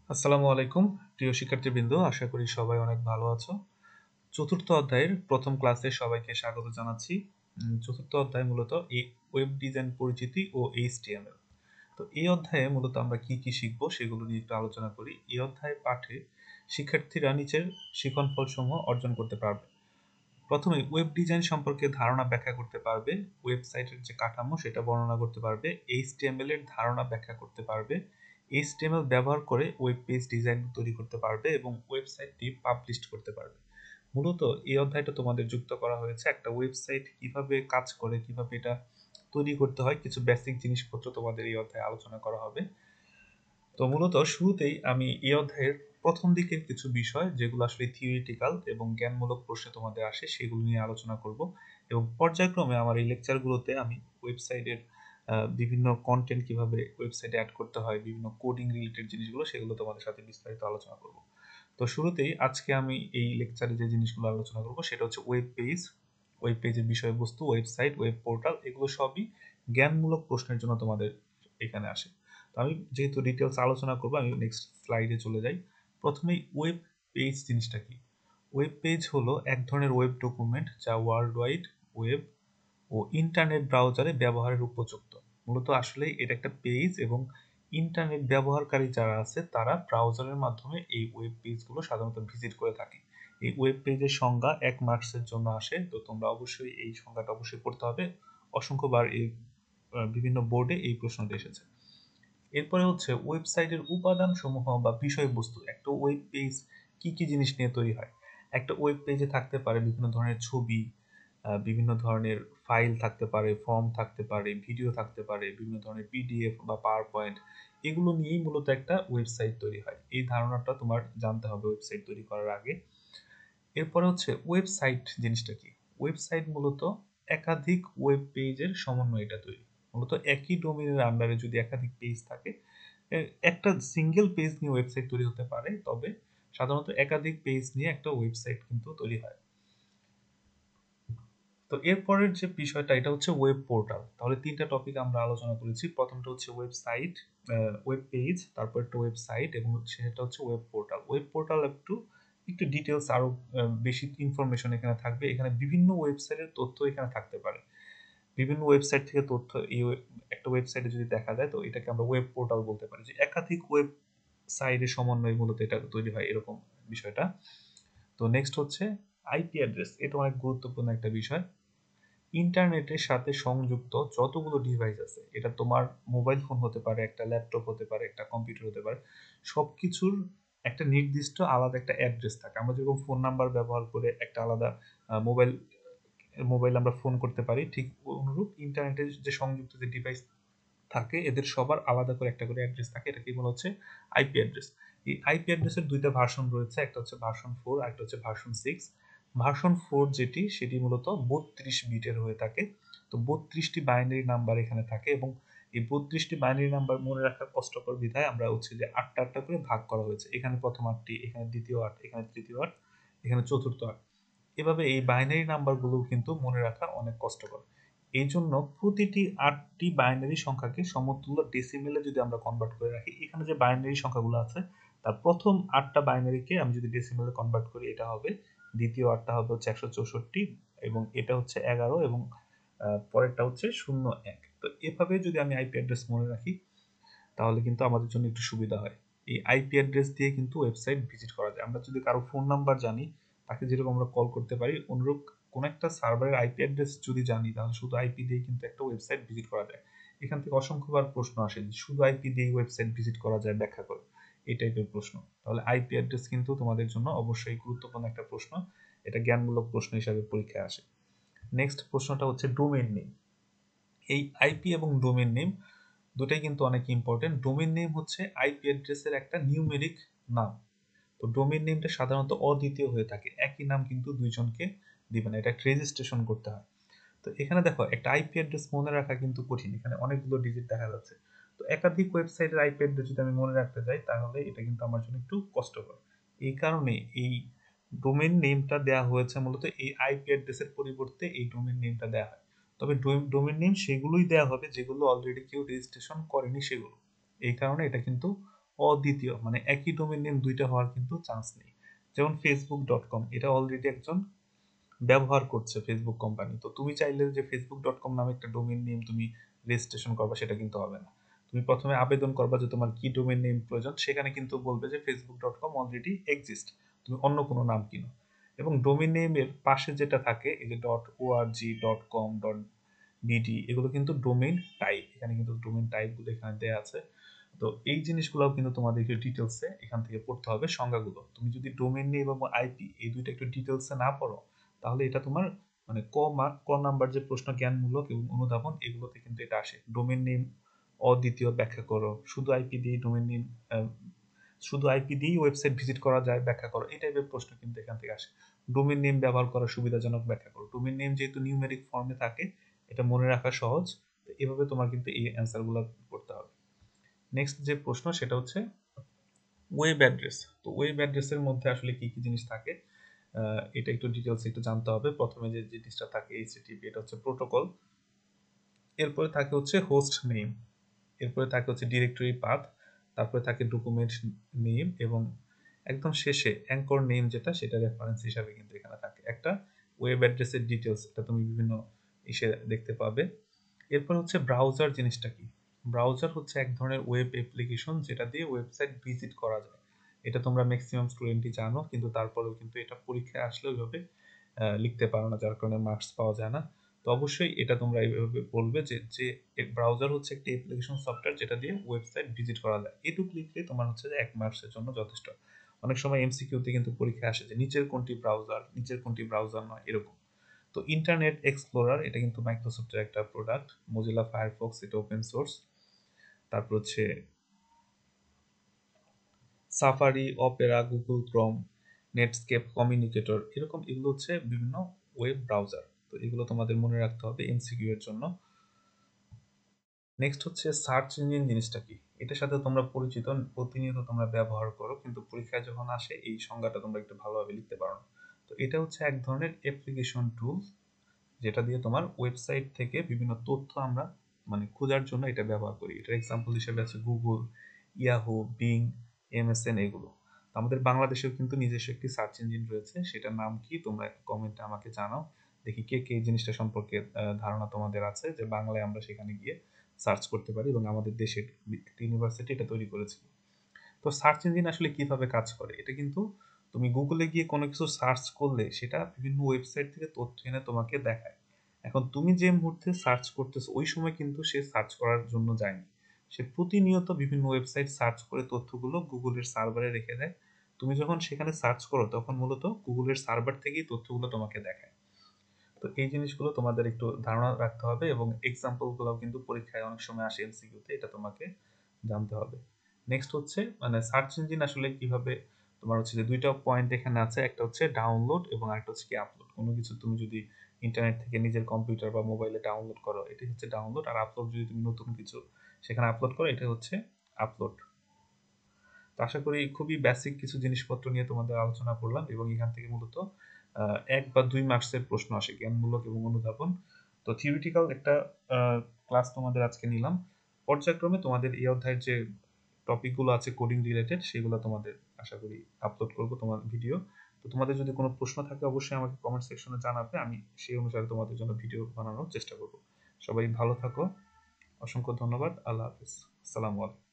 আসসালামু আলাইকুম প্রিয় শিক্ষার্থীবৃন্দ, আশা করি সবাই অনেক ভালো আছো। চতুর্থ অধ্যায়ের প্রথম ক্লাসে সবাইকে স্বাগত জানাচ্ছি। চতুর্থ অধ্যায় মূলত এই ওয়েব ডিজাইন পরিচিতি ও এইচটিএমএল। তো এই অধ্যায়ে মূলত আমরা কি কি শিখবো সেগুলো নিয়ে একটু আলোচনা করি। এই অধ্যায়ে পাঠে শিক্ষার্থীরা নিচের শিক্ষণফল সমূহ অর্জন করতে পারবে। প্রথমে ওয়েব ডিজাইন সম্পর্কে ধারণা ব্যাখ্যা করতে পারবে, ওয়েবসাইটের যে কাঠামো সেটা বর্ণনা করতে পারবে, এইচটিএমএল এর ধারণা ব্যাখ্যা করতে পারবে, এইচটিএমএল ব্যবহার করে ওয়েব পেজ ডিজাইন তৈরি করতে পারবে এবং ওয়েবসাইটটি পাবলিশ করতে পারবে। মূলত এই অধ্যায়টা তোমাদের যুক্ত করা হয়েছে একটা ওয়েবসাইট কিভাবে কাজ করে, কিভাবে এটা তৈরি করতে হয়, কিছু বেসিক জিনিসপত্র তোমাদের এই অধ্যায়ে আলোচনা করা হবে। তো মূলত শুরুতেই আমি এই অধ্যায়ের প্রথম দিকের কিছু বিষয় যেগুলো আসলে থিওরিটিক্যাল এবং জ্ঞানমূলক প্রশ্নে তোমাদের আসে সেগুলো নিয়ে আলোচনা করব এবং পর্যায়ক্রমে আমার এই লেকচারগুলোতে আমি ওয়েবসাইটের বিভিন্ন কন্টেন্ট কিভাবে ওয়েবসাইটে অ্যাড করতে হয়, বিভিন্ন কোডিং রিলেটেড জিনিসগুলো সেগুলো তোমাদের সাথে বিস্তারিত আলোচনা করব। তো শুরুতেই আজকে আমি এই লেকচারে যে জিনিসগুলো আলোচনা করব সেটা হচ্ছে ওয়েব পেজ, ওয়েব পেজের বিষয়বস্তু, ওয়েবসাইট, ওয়েব পোর্টাল, এগুলো সবই জ্ঞানমূলক প্রশ্নের জন্য তোমাদের এখানে আসে। তো আমি যেহেতু ডিটেলস আলোচনা করবো, আমি নেক্সট স্লাইডে চলে যাই। প্রথমেই ওয়েব পেজ জিনিসটা কি? ওয়েব পেজ হলো এক ধরনের ওয়েব ডকুমেন্ট যা ওয়ার্ল্ড ওয়াইড ওয়েব ও ইন্টারনেট ব্রাউজারে ব্যবহারের উপযুক্ত। মূলত আসলে এটা একটা পেজ এবং ইন্টারনেট ব্যবহারকারী যারা আছে তারা ব্রাউজারের মাধ্যমে এই ওয়েব পেজগুলো সাধারণত ভিজিট করে থাকে। এই ওয়েব পেজের সংজ্ঞা 1 মার্কসের জন্য আসে, তো তোমরা অবশ্যই এই সংজ্ঞাটা অবশ্যই পড়তে হবে। অসংখ্যবার এই বিভিন্ন বোর্ডে এই প্রশ্নটা এসেছে। এরপরে হচ্ছে ওয়েবসাইটের উপাদান সমূহ বা বিষয়বস্তু। একটা ওয়েব পেজ কি কি জিনিস নিয়ে তৈরি হয়? একটা ওয়েব পেজে থাকতে পারে বিভিন্ন ধরনের ছবি, বিভিন্ন ধরনের ফাইল থাকতে পারে, ফর্ম থাকতে পারে, ভিডিও থাকতে পারে, বিভিন্ন ধরনের পিডিএফ বা পাওয়ার পয়েন্ট, এগুলো নিয়েই মূলত একটা ওয়েবসাইট তৈরি হয়। এই ধারণাটা তোমার জানতে হবে ওয়েবসাইট তৈরি করার আগে। এরপরে হচ্ছে ওয়েবসাইট জিনিসটা কি? ওয়েবসাইট মূলত একাধিক ওয়েব পেজের সমন্বয়ে এটা তৈরি। মূলত একই ডোমেইনের আন্ডারে যদি একাধিক পেজ থাকে, একটা সিঙ্গেল পেজ নিয়ে ওয়েবসাইট তৈরি হতে পারে, তবে সাধারণত একাধিক পেজ নিয়ে একটা ওয়েবসাইট কিন্তু তৈরি হয়। তো এরপরের যে বিষয়টা এটা হচ্ছে ওয়েব পোর্টাল। তাহলে তিনটা টপিক আমরা আলোচনা করেছি। প্রথমটা হচ্ছে ওয়েবসাইট, ওয়েব পেজ, তারপর একটা ওয়েবসাইট এবং সেটা হচ্ছে ওয়েব পোর্টাল। ওয়েব পোর্টাল একটু একটু ডিটেলস আরো বেশি ইনফরমেশন এখানে থাকবে। এখানে বিভিন্ন ওয়েবসাইটের তথ্য এখানে থাকতে পারে। বিভিন্ন ওয়েবসাইট থেকে তথ্য একটা ওয়েবসাইটে যদি দেখা যায়, তো এটাকে আমরা ওয়েব পোর্টাল বলতে পারি, যে একাধিক ওয়েব সাইটের সমন্বয়ে মূলত এটা তৈরি হয় এরকম বিষয়টা। তো নেক্সট হচ্ছে আইপি অ্যাড্রেস। এটা অনেক গুরুত্বপূর্ণ একটা বিষয়। ইন্টারনেটের সাথে সংযুক্ত যতগুলো ডিভাইস আছে, এটা তোমার মোবাইল ফোন হতে পারে, একটা ল্যাপটপ হতে পারে, একটা কম্পিউটার হতে পারে, সবকিছুর একটা নির্দিষ্ট আলাদা একটা অ্যাড্রেস থাকে। আমরা যেরকম ফোন নাম্বার ব্যবহার করে একটা আলাদা মোবাইল মোবাইল আমরা ফোন করতে পারি, ঠিক অনুরূপ ইন্টারনেটের যে সংযুক্ত যে ডিভাইস থাকে এদের সবার আলাদা করে একটা করে অ্যাড্রেস থাকে। এটাকে বলা হচ্ছে আইপি অ্যাড্রেস। এই আইপি অ্যাড্রেসের দুইটা ভার্সন রয়েছে, একটা হচ্ছে ভার্সন 4 আর একটা হচ্ছে ভার্সন 6। ভার্সন 4 যেটি সেটি মূলত 32 বিটের হয়ে থাকে। তো 32টি বাইনারি নাম্বার এখানে থাকে এবং এই 32টি বাইনারি নাম্বার মনে রাখা কষ্টকর বিধায় আমরা হচ্ছে যে আটটা আটটা করে ভাগ করা হয়েছে। এখানে প্রথম 8টি, এখানে দ্বিতীয় 8, এখানে তৃতীয় 8, এখানে চতুর্থ 8। এভাবে এই বাইনারি নাম্বারগুলো কিন্তু মনে রাখা অনেক কষ্টকর। এই জন্য প্রতিটি 8টি বাইনারি সংখ্যাকে সমতুল্য ডেসিমেলে যদি আমরা কনভার্ট করে রাখি, এখানে যে বাইনারি সংখ্যাগুলো আছে তার প্রথম 8টা বাইনারিকে আমি যদি ডেসিমেলে কনভার্ট করি, এটা হবে, দ্বিতীয় 8টা হবে হচ্ছে 164 এবং এটা হচ্ছে 11 এবং পরেরটা হচ্ছে 01। তো এভাবে যদি আমি আইপি অ্যাড্রেস মনে রাখি তাহলে কিন্তু আমাদের জন্য একটু সুবিধা হয়। এই আইপি অ্যাড্রেস দিয়ে কিন্তু ওয়েবসাইট ভিজিট করা যায়। আমরা যদি কারো ফোন নাম্বার জানি, তাকে যেরকম আমরা কল করতে পারি, অনুরূপ কোন একটা সার্ভারের আইপি অ্যাড্রেস যদি জানি তাহলে শুধু আইপি দিয়ে কিন্তু একটা ওয়েবসাইট ভিজিট করা যায়। এখান থেকে অসংখ্যবার প্রশ্ন আসে যে শুধু আইপি দিয়ে ওয়েবসাইট ভিজিট করা যায়, ব্যাখ্যা করো, এই টাইপের প্রশ্ন। তাহলে আইপি অ্যাড্রেস কিন্তু তোমাদের জন্য অবশ্যই গুরুত্বপূর্ণ একটা প্রশ্ন। এটা জ্ঞানমূলক প্রশ্ন হিসাবে পরীক্ষায় আসে। নেক্সট প্রশ্নটা হচ্ছে ডোমেইন নেম। এই আইপি এবং ডোমেইন নেম দুটাই কিন্তু অনেক ইম্পর্টেন্ট। ডোমেইন নেম হচ্ছে আইপি অ্যাড্রেসের একটা নিউমেরিক নাম। তো ডোমেইন নেমটা সাধারণত অদ্বিতীয় হয়ে থাকে, একই নাম কিন্তু দুইজনকে দিবে না, এটা রেজিস্ট্রেশন করতে হয়। তো এখানে দেখো একটা আইপি অ্যাড্রেস মনে রাখা কিন্তু কঠিন, এখানে অনেকগুলো ডিজিট দেখা যাচ্ছে। তো একাধিক ওয়েবসাইটের আইপি অ্যাড্রেস যদি আমি মনে রাখতে যাই তাহলে এটা কিন্তু আমার জন্য একটু কষ্টকর। এই কারণে এই ডোমেইন নেমটা দেওয়া হয়েছে মূলত এই আইপি অ্যাড্রেসের পরিবর্তে এই ডোমেইন নেমটা দেওয়া হয়। তবে ডোমেইন নেম সেগুলোই দেওয়া হবে যেগুলো অলরেডি কেউ রেজিস্ট্রেশন করেনি সেগুলো। এই কারণে এটা কিন্তু অদ্বিতীয়, মানে একই ডোমেন নেম দুইটা হওয়ার কিন্তু চান্স নেই। যেমন facebook.com, এটা অলরেডি একজন ব্যবহার করছে ফেসবুক কোম্পানি, তো তুমি চাইলে যে facebook.com নামে একটা ডোমেন নেম তুমি রেজিস্ট্রেশন করবা সেটা কিন্তু হবে না। তুমি প্রথমে আবেদন করবা যে তোমার কি ডোমেন নেম প্রয়োজন, সেখানে কিন্তু বলবে যে facebook.com অলরেডি এক্সিস্ট, তুমি অন্য কোনো নাম কিনো। এবং ডোমেন নেমের পাশে যেটা থাকে এই যে .org.com.bd, এগুলো কিন্তু ডোমেইন টাইপ, এখানে কিন্তু ডোমেইন টাইপ গুলো এখানে দেয়া আছে। তো এই জিনিসগুলোও কিন্তু তোমাদেরকে ডিটেলসে এখান থেকে পড়তে হবে সংজ্ঞাগুলো। তুমি যদি ডোমেইন নেম এবং আইপি এই দুইটা একটু ডিটেলসে না পড়ো, তাহলে এটা তোমার মানে ক নাম্বার যে প্রশ্ন জ্ঞানমূলক এবং অনুধাবন এগুলোতে কিন্তু এটা আসে। ডোমেইন নেম অদ্বিতীয় ব্যাখ্যা করো, শুধু আইপি দিয়ে ডোমেইন নেম, শুধু আইপি দিয়েই ওয়েবসাইট ভিজিট করা যায় ব্যাখ্যা করো, এই টাইপের প্রশ্ন কিন্তু এখান থেকে আসে। ডোমেইন নেম ব্যবহার করা সুবিধাজনক ব্যাখ্যা করো। ডোমেইন নেম যেহেতু নিউমেরিক ফর্মে থাকে, এটা মনে রাখা সহজ, তো এভাবে তোমার কিন্তু এই অ্যান্সারগুলো করতে হবে। নেক্সট যে প্রশ্ন সেটা হচ্ছে ওয়েব অ্যাড্রেস। তো ওয়েব অ্যাড্রেসের মধ্যে আসলে কি কি জিনিস থাকে, এটা একটু ডিটেলস একটু জানতে হবে। প্রথমে যে জিনিসটা থাকে এইচটিটিপি, এটা হচ্ছে প্রোটোকল। এরপরে থাকে হচ্ছে হোস্ট নেম, এরপরে থাকে হচ্ছে ডিরেক্টরি পাথ, তারপরে থাকে ডকুমেন্ট নেম, এবং একদম শেষে অ্যাঙ্কর নেম যেটা, সেটা রেফারেন্স হিসাবে কিন্তু এখানে থাকে একটা ওয়েব অ্যাড্রেসের ডিটেলস, এটা তুমি বিভিন্ন ইসে দেখতে পাবে। এরপর হচ্ছে ব্রাউজার জিনিসটা কি। ব্রাউজার হচ্ছে এক ধরনের ওয়েব অ্যাপ্লিকেশন যেটা দিয়ে ওয়েবসাইট ভিজিট করা যায়। এটা তোমরা ম্যাক্সিমাম স্টুডেন্টই জানো, কিন্তু তারপরেও কিন্তু এটা পরীক্ষায় আসলে ওইভাবে লিখতে পারো না, যার কারণে মার্কস পাওয়া যায় না। তো অবশ্যই এটা তোমরা এইভাবে বলবে যে যে ব্রাউজার হচ্ছে একটি অ্যাপ্লিকেশন সফটওয়্যার যেটা দিয়ে ওয়েবসাইট ভিজিট করা যায়। এটুকু লিখলে তোমার হচ্ছে যে 1 মার্কসের জন্য যথেষ্ট। অনেক সময় এমসিকিউতে কিন্তু পরীক্ষায় আসে যে নিচের কোনটি ব্রাউজার, নিচের কোনটি ব্রাউজার নয়, এরকম। তো ইন্টারনেট এক্সপ্লোরার এটা কিন্তু মাইক্রোসফটের একটা প্রোডাক্ট। মোজিলা ফায়ারফক্স এটা ওপেন সোর্স। তারপর হচ্ছে safari, Opera, Google Chrome, Netscape, communicator, এরকম এগুলো হচ্ছে বিভিন্ন ওয়েব ব্রাউজার। তো এগুলো তোমাদের মনে রাখতে হবে এমসিকিউ এর জন্য। নেক্সট হচ্ছে সার্চ ইঞ্জিন জিনিসটা কি। এটার সাথে তোমরা পরিচিত, প্রতিনিয়ত তোমরা ব্যবহার করো, কিন্তু পরীক্ষায় যখন আসে এই সংজ্ঞাটা তোমরা একটু ভালোভাবে লিখতে পারো না। তো এটা হচ্ছে এক ধরনের অ্যাপ্লিকেশন টুলস যেটা দিয়ে তোমার ওয়েবসাইট থেকে বিভিন্ন তথ্য আমরা মানে খোঁজার জন্য এটা ব্যবহার করি। এটার এক্সাম্পল হিসেবে আছে গুগল, ইয়াহু, বিং, এমএসএন, এগুলো। তো আমাদের বাংলাদেশেও কিন্তু নিজস্ব একটি সার্চ ইঞ্জিন রয়েছে, সেটার নাম কি তোমরা কমেন্টে আমাকে জানাও, দেখি কে কে এই জিনিসটা সম্পর্কে ধারণা তোমাদের আছে যে বাংলায় আমরা সেখানে গিয়ে সার্চ করতে পারি, এবং আমাদের দেশের একটি ইউনিভার্সিটি এটা তৈরি করেছিল। তো সার্চ ইঞ্জিন আসলে কিভাবে কাজ করে, এটা কিন্তু তুমি গুগলে গিয়ে কোনো কিছু সার্চ করলে সেটা বিভিন্ন ওয়েবসাইট থেকে তথ্য এনে তোমাকে দেখায়। এখন তুমি যে মুহূর্তে সার্চ করতেছো ওই সময় কিন্তু সে সার্চ করার জন্য যায়নি, সে প্রতিনিয়ত বিভিন্ন ওয়েবসাইট সার্চ করে তথ্যগুলো গুগলের সার্ভারে রেখে দেয়। তুমি যখন সেখানে সার্চ করো তখন মূলত গুগলের সার্ভার থেকেই তথ্যগুলো তোমাকে দেখায়। তো এই জিনিসগুলো তোমাদের একটু ধারণা রাখতে হবে, এবং এক্সাম্পল গুলো কিন্তু পরীক্ষায় অনেক সময় আসে এমসিকিউতে, এটা তোমাকে জানতে হবে। নেক্সট হচ্ছে মানে সার্চ ইঞ্জিন আসলে কিভাবে, তোমার হচ্ছে যে দুইটা পয়েন্ট এখানে আছে, একটা হচ্ছে ডাউনলোড এবং আরেকটা হচ্ছে কি আপলোড। কোনো কিছু তুমি যদি ইন্টারনেট থেকে নিজের কম্পিউটার বা মোবাইলে ডাউনলোড করো, এটি হচ্ছে ডাউনলোড, আর আপলোড যদি তুমি নতুন কিছু সেখানে আপলোড করো, এটা হচ্ছে আপলোড। তো আশা করি খুবই বেসিক কিছু জিনিসপত্র নিয়ে তোমাদের আলোচনা করলাম, এবং এখান থেকে মূলত 1 বা 2 মার্কসের প্রশ্ন আসে, জ্ঞানমূলক এবং অনুধাবন। তো থিওরিটিক্যাল একটা ক্লাস তোমাদের আজকে নিলাম। পর্যায়ক্রমে তোমাদের এই অধ্যায়ের যে টপিকগুলো আছে কোডিং রিলেটেড, সেগুলো তোমাদের আশা করি আপলোড করব তোমার ভিডিও। তো তোমাদের যদি কোনো প্রশ্ন থাকে অবশ্যই আমাকে কমেন্ট সেকশনে জানাবে, আমি সেই অনুসারে তোমাদের জন্য ভিডিও বানানোর চেষ্টা করব। সবাই ভালো থাকো, অসংখ্য ধন্যবাদ, আল্লাহ হাফিজ, আসসালামু আলাইকুম।